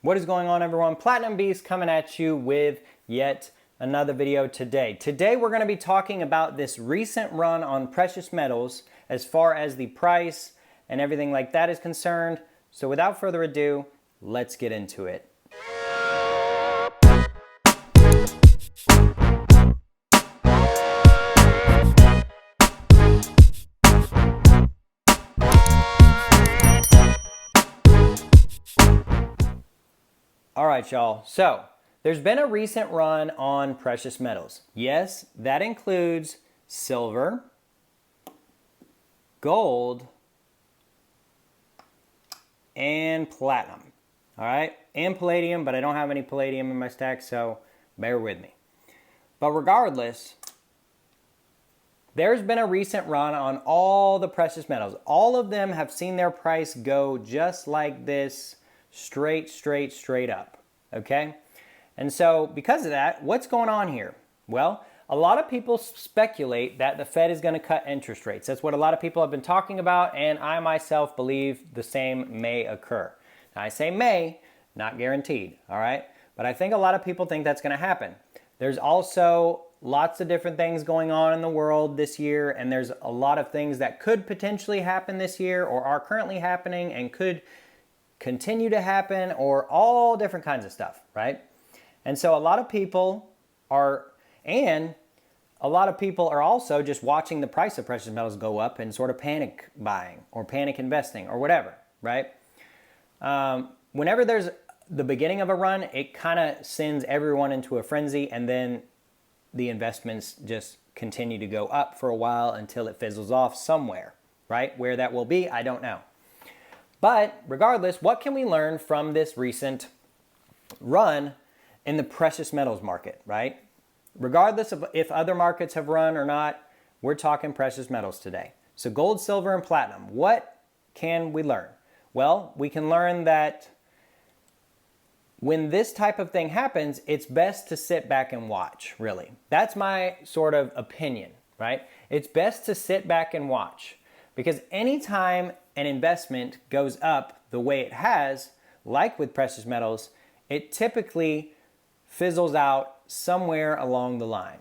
What is going on, everyone? Platinum Beast coming at you with yet another video today. Today we're going to be talking about this recent run on precious metals as far as the price and everything like that is concerned. So without further ado, let's get into it. All right, y'all. So there's been a recent run on precious metals. Yes, that includes silver, gold, and platinum. All right, and palladium, but I don't have any palladium in my stack, so bear with me. But regardless, there's been a recent run on all the precious metals. All of them have seen their price go just like this, straight up, okay? And so because of that, what's going on here? Well, a lot of people speculate that the Fed is going to cut interest rates. That's what a lot of people have been talking about, and I myself believe the same may occur. Now, I say may, not guaranteed, all right? But I think a lot of people think that's going to happen. There's also lots of different things going on in the world this year, and there's a lot of things that could potentially happen this year or are currently happening and could continue to happen, or all different kinds of stuff, right? And so a lot of people are also just watching the price of precious metals go up and sort of panic buying or panic investing or whatever, right? Whenever there's the beginning of a run, it kind of sends everyone into a frenzy, and then the investments just continue to go up for a while until it fizzles off somewhere, right? Where that will be, I don't know. But regardless, what can we learn from this recent run in the precious metals market, right? Regardless of if other markets have run or not, we're talking precious metals today. So gold, silver, and platinum. What can we learn? Well, we can learn that when this type of thing happens, it's best to sit back and watch, really. That's my sort of opinion, right? It's best to sit back and watch, because anytime an investment goes up the way it has, like with precious metals, it typically fizzles out somewhere along the line.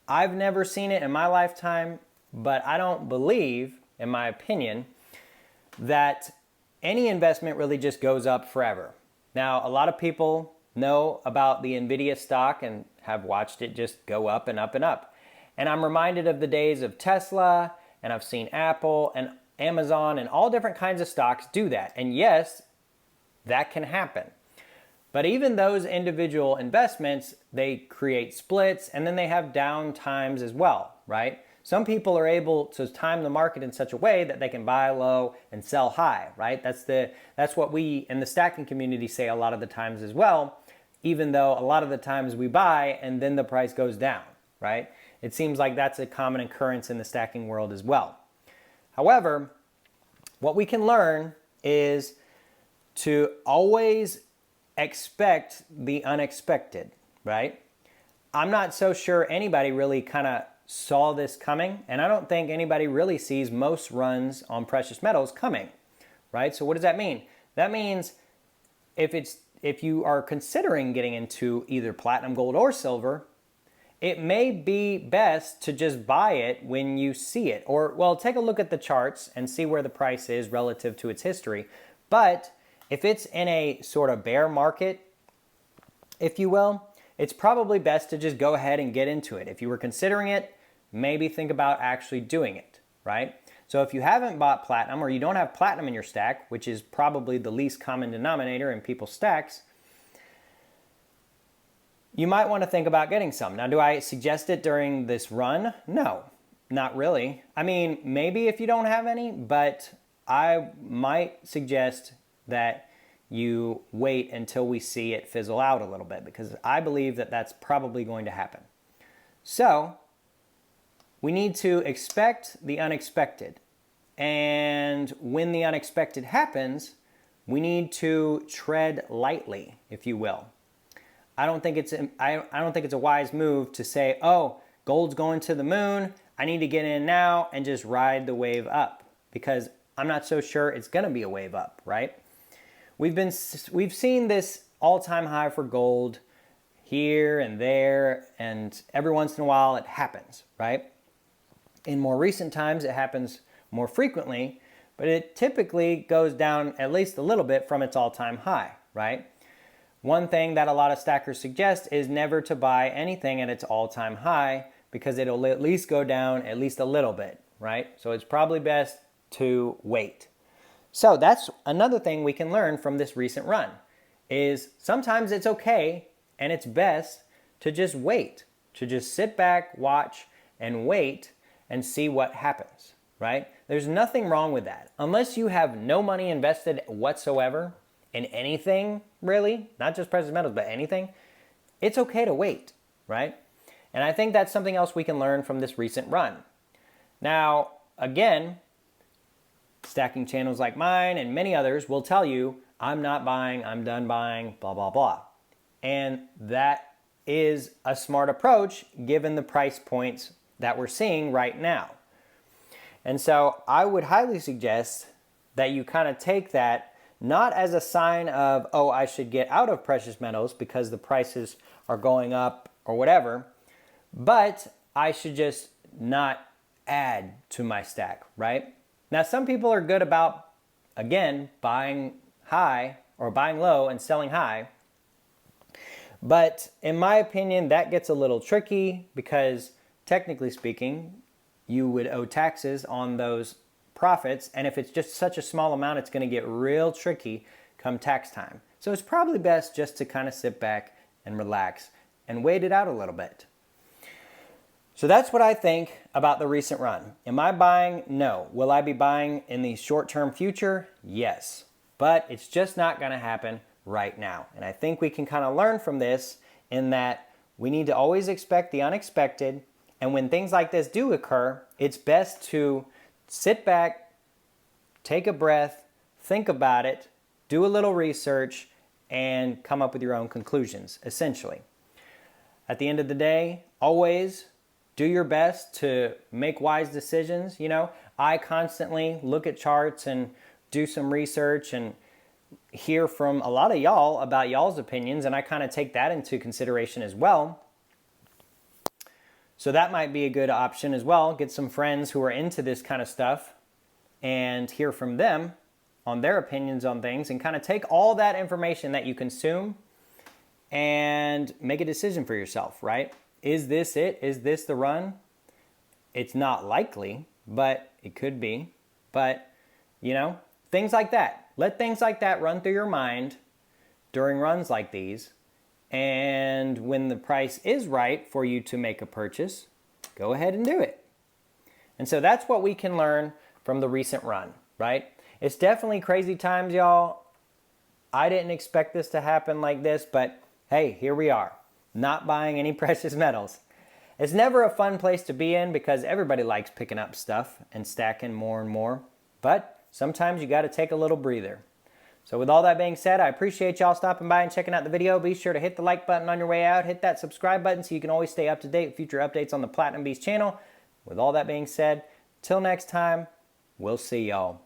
I've never seen it in my lifetime, but I don't believe, in my opinion, that any investment really just goes up forever. Now, a lot of people know about the Nvidia stock and have watched it just go up and up and up. And I'm reminded of the days of Tesla, and I've seen Apple and Amazon and all different kinds of stocks do that. And yes, that can happen. But even those individual investments, they create splits, and then they have down times as well, right? Some people are able to time the market in such a way that they can buy low and sell high, right? That's what we in the stacking community say a lot of the times as well, even though a lot of the times we buy and then the price goes down, right? It seems like that's a common occurrence in the stacking world as well. However, what we can learn is to always expect the unexpected, right? I'm not so sure anybody really kind of saw this coming, and I don't think anybody really sees most runs on precious metals coming, right? So what does that mean? That means if you are considering getting into either platinum, gold, or silver, it may be best to just buy it when you see it. Or, well, take a look at the charts and see where the price is relative to its history. But if it's in a sort of bear market, if you will, it's probably best to just go ahead and get into it. If you were considering it, maybe think about actually doing it, right? So if you haven't bought platinum, or you don't have platinum in your stack, which is probably the least common denominator in people's stacks, you might want to think about getting some. Now, do I suggest it during this run? No, not really. I mean, maybe if you don't have any, but I might suggest that you wait until we see it fizzle out a little bit, because I believe that that's probably going to happen. So we need to expect the unexpected. And when the unexpected happens, we need to tread lightly, if you will. I don't think it's a wise move to say, oh, gold's going to the moon, I need to get in now and just ride the wave up, because I'm not so sure it's going to be a wave up, right? we've seen this all-time high for gold here and there, and every once in a while it happens, right? In more recent times, it happens more frequently, but it typically goes down at least a little bit from its all-time high, right? One thing that a lot of stackers suggest is never to buy anything at its all-time high because it'll at least go down at least a little bit, right? So it's probably best to wait. So that's another thing we can learn from this recent run is sometimes it's okay and it's best to just wait, to just sit back, watch, and wait and see what happens, right? There's nothing wrong with that. Unless you have no money invested whatsoever in anything, really, not just precious metals, but anything, it's okay to wait, right? And I think that's something else we can learn from this recent run. Now, again, stacking channels like mine and many others will tell you, I'm not buying, I'm done buying, blah, blah, blah. And that is a smart approach given the price points that we're seeing right now. And so I would highly suggest that you kind of take that not as a sign of, oh, I should get out of precious metals because the prices are going up or whatever, but I should just not add to my stack, right? Now, some people are good about, again, buying high or buying low and selling high. But in my opinion, that gets a little tricky because technically speaking, you would owe taxes on those profits. And if it's just such a small amount, it's going to get real tricky come tax time. So it's probably best just to kind of sit back and relax and wait it out a little bit. So that's what I think about the recent run. Am I buying? No. Will I be buying in the short-term future? Yes. But it's just not going to happen right now. And I think we can kind of learn from this in that we need to always expect the unexpected. And when things like this do occur, it's best to sit back, take a breath, think about it, do a little research, and come up with your own conclusions, essentially. At the end of the day, always do your best to make wise decisions. You know, I constantly look at charts and do some research and hear from a lot of y'all about y'all's opinions, and I kind of take that into consideration as well. So that might be a good option as well. Get some friends who are into this kind of stuff and hear from them on their opinions on things and kind of take all that information that you consume and make a decision for yourself, right? Is this it? Is this the run? It's not likely, but it could be. But, you know, things like that. Let things like that run through your mind during runs like these. And when the price is right for you to make a purchase, go ahead and do it. And so that's what we can learn from the recent run, right? It's definitely crazy times, y'all. I didn't expect this to happen like this, but hey, here we are, not buying any precious metals. It's never a fun place to be in because everybody likes picking up stuff and stacking more and more. But sometimes you got to take a little breather. So with all that being said, I appreciate y'all stopping by and checking out the video. Be sure to hit the like button on your way out. Hit that subscribe button so you can always stay up to date with future updates on the Platinum Beast channel. With all that being said, till next time, we'll see y'all.